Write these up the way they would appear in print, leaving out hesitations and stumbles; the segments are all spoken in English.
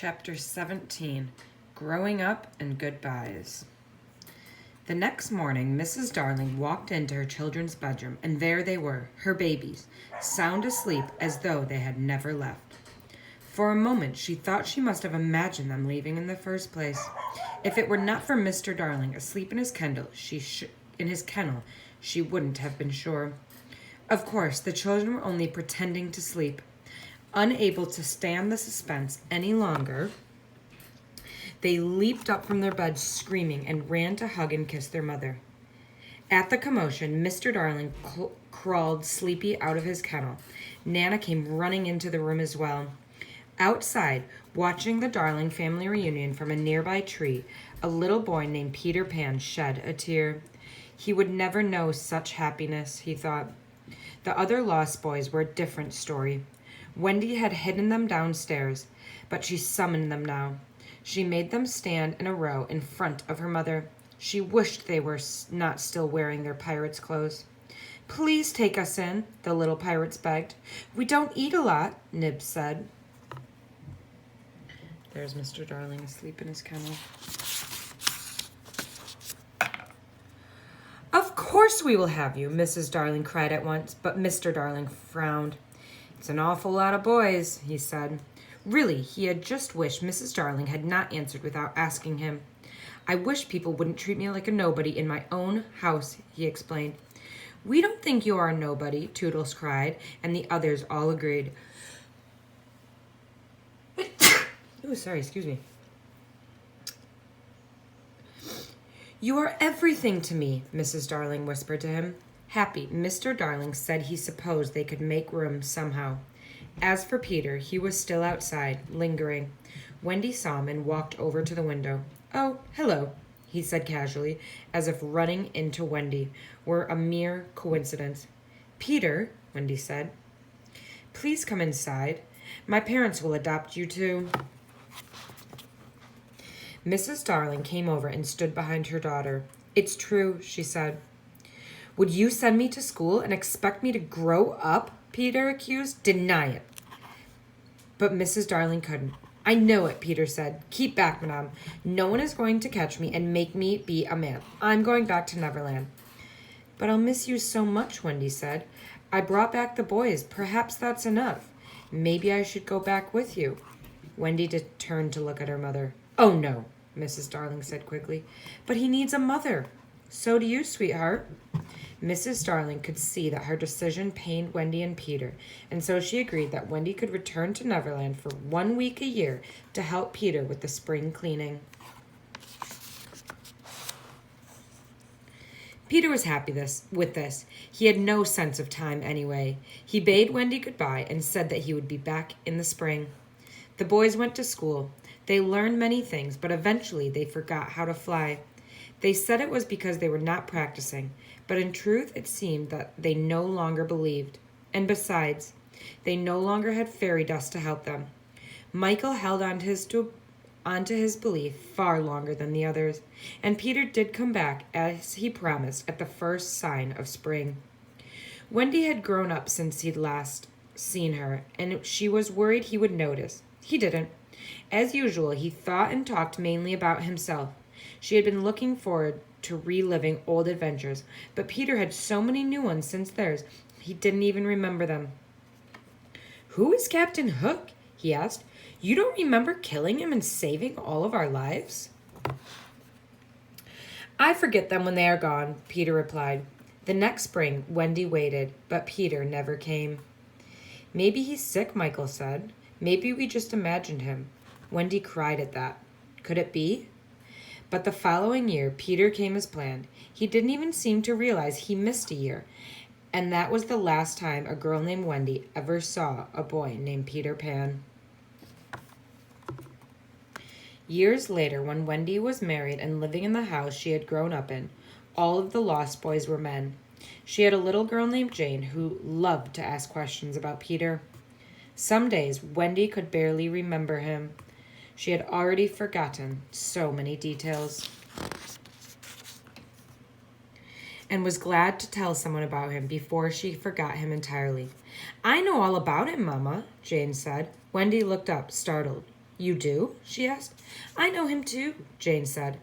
Chapter 17, Growing Up and Goodbyes. The next morning, Mrs. Darling walked into her children's bedroom, and there they were, her babies, sound asleep as though they had never left. For a moment, she thought she must have imagined them leaving in the first place. If it were not for Mr. Darling asleep in his kennel, she wouldn't have been sure. Of course, the children were only pretending to sleep. Unable to stand the suspense any longer, they leaped up from their beds screaming and ran to hug and kiss their mother. At the commotion, Mr. Darling crawled sleepy out of his kennel. Nana came running into the room as well. Outside, watching the Darling family reunion from a nearby tree, a little boy named Peter Pan shed a tear. He would never know such happiness, he thought. The other Lost Boys were a different story. Wendy had hidden them downstairs, but she summoned them now. She made them stand in a row in front of her mother. She wished they were not still wearing their pirates' clothes. "Please take us in," the little pirates begged. "We don't eat a lot," Nib said. There's Mr. Darling asleep in his kennel. "Of course we will have you," Mrs. Darling cried at once, but Mr. Darling frowned. "It's an awful lot of boys," he said. Really, he had just wished Mrs. Darling had not answered without asking him. "I wish people wouldn't treat me like a nobody in my own house," he explained. "We don't think you are a nobody," Toodles cried, and the others all agreed. Oh, sorry, excuse me. "You are everything to me," Mrs. Darling whispered to him. Happy, Mr. Darling said he supposed they could make room somehow. As for Peter, he was still outside, lingering. Wendy saw him and walked over to the window. "Oh, hello," he said casually, as if running into Wendy were a mere coincidence. "Peter," Wendy said, "please come inside. My parents will adopt you too." Mrs. Darling came over and stood behind her daughter. "It's true," she said. "Would you send me to school and expect me to grow up?" Peter accused. "Deny it." But Mrs. Darling couldn't. "I know it," Peter said. "Keep back, madame. No one is going to catch me and make me be a man. I'm going back to Neverland." "But I'll miss you so much," Wendy said. "I brought back the boys. Perhaps that's enough. Maybe I should go back with you." Wendy turned to look at her mother. "Oh, no," Mrs. Darling said quickly. "But he needs a mother." "So do you, sweetheart." Mrs. Darling could see that her decision pained Wendy and Peter, and so she agreed that Wendy could return to Neverland for 1 week a year to help Peter with the spring cleaning. Peter was happy with this. He had no sense of time anyway. He bade Wendy goodbye and said that he would be back in the spring. The boys went to school. They learned many things, but eventually they forgot how to fly. They said it was because they were not practicing, but in truth it seemed that they no longer believed. And besides, they no longer had fairy dust to help them. Michael held on to his belief far longer than the others, and Peter did come back as he promised at the first sign of spring. Wendy had grown up since he'd last seen her, and she was worried he would notice. He didn't. As usual, he thought and talked mainly about himself. She had been looking forward to reliving old adventures, but Peter had so many new ones since theirs, he didn't even remember them. "Who is Captain Hook?" he asked. "You don't remember killing him and saving all of our lives?" "I forget them when they are gone," Peter replied. The next spring, Wendy waited, but Peter never came. "Maybe he's sick," Michael said. "Maybe we just imagined him." Wendy cried at that. Could it be? But the following year, Peter came as planned. He didn't even seem to realize he missed a year, and that was the last time a girl named Wendy ever saw a boy named Peter Pan. Years later, when Wendy was married and living in the house she had grown up in, all of the Lost Boys were men. She had a little girl named Jane who loved to ask questions about Peter. Some days, Wendy could barely remember him. She had already forgotten so many details, and was glad to tell someone about him before she forgot him entirely. "I know all about him, Mama," Jane said. Wendy looked up, startled. You do? She asked. I know him too, Jane said.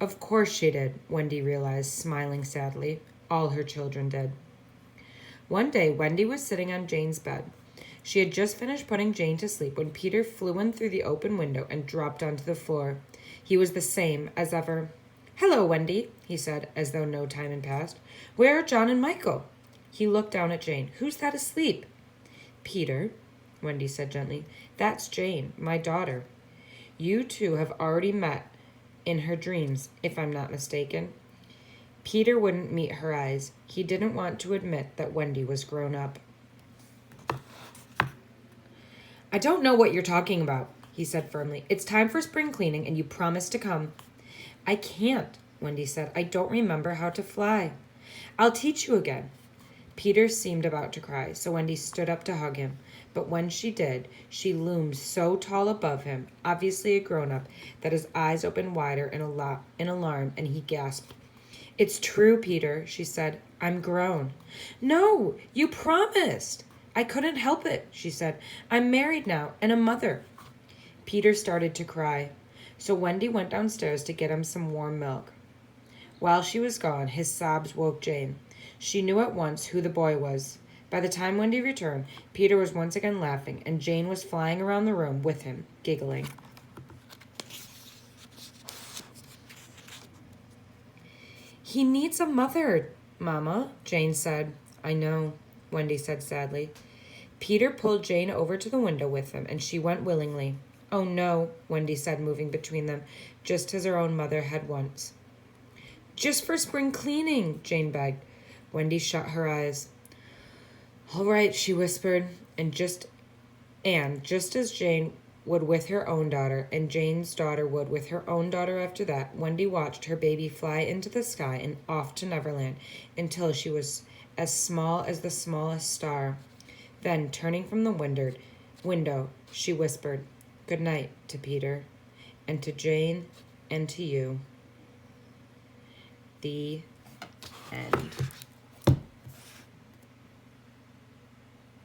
Of course she did, Wendy realized, smiling sadly. All her children did. One day, Wendy was sitting on Jane's bed. She had just finished putting Jane to sleep when Peter flew in through the open window and dropped onto the floor. He was the same as ever. Hello, Wendy, he said, as though no time had passed. Where are John and Michael? He looked down at Jane. Who's that asleep? Peter, Wendy said gently. That's Jane, my daughter. You two have already met in her dreams, if I'm not mistaken. Peter wouldn't meet her eyes. He didn't want to admit that Wendy was grown up. I don't know what you're talking about, he said firmly. It's time for spring cleaning, and you promised to come. I can't, Wendy said. I don't remember how to fly. I'll teach you again. Peter seemed about to cry, so Wendy stood up to hug him. But when she did, she loomed so tall above him, obviously a grown-up, that his eyes opened wider in alarm, and he gasped. It's true, Peter, she said. I'm grown. No, you promised. I couldn't help it, she said. I'm married now and a mother. Peter started to cry, so Wendy went downstairs to get him some warm milk. While she was gone, his sobs woke Jane. She knew at once who the boy was. By the time Wendy returned, Peter was once again laughing, and Jane was flying around the room with him, giggling. He needs a mother, Mama, Jane said. I know, Wendy said sadly. Peter pulled Jane over to the window with him, and she went willingly. Oh, no, Wendy said, moving between them, just as her own mother had once. Just for spring cleaning, Jane begged. Wendy shut her eyes. All right, she whispered, and just as Jane would with her own daughter, and Jane's daughter would with her own daughter after that, Wendy watched her baby fly into the sky and off to Neverland until she was as small as the smallest star. Then, turning from the window, she whispered, Good night to Peter, and to Jane, and to you. The end.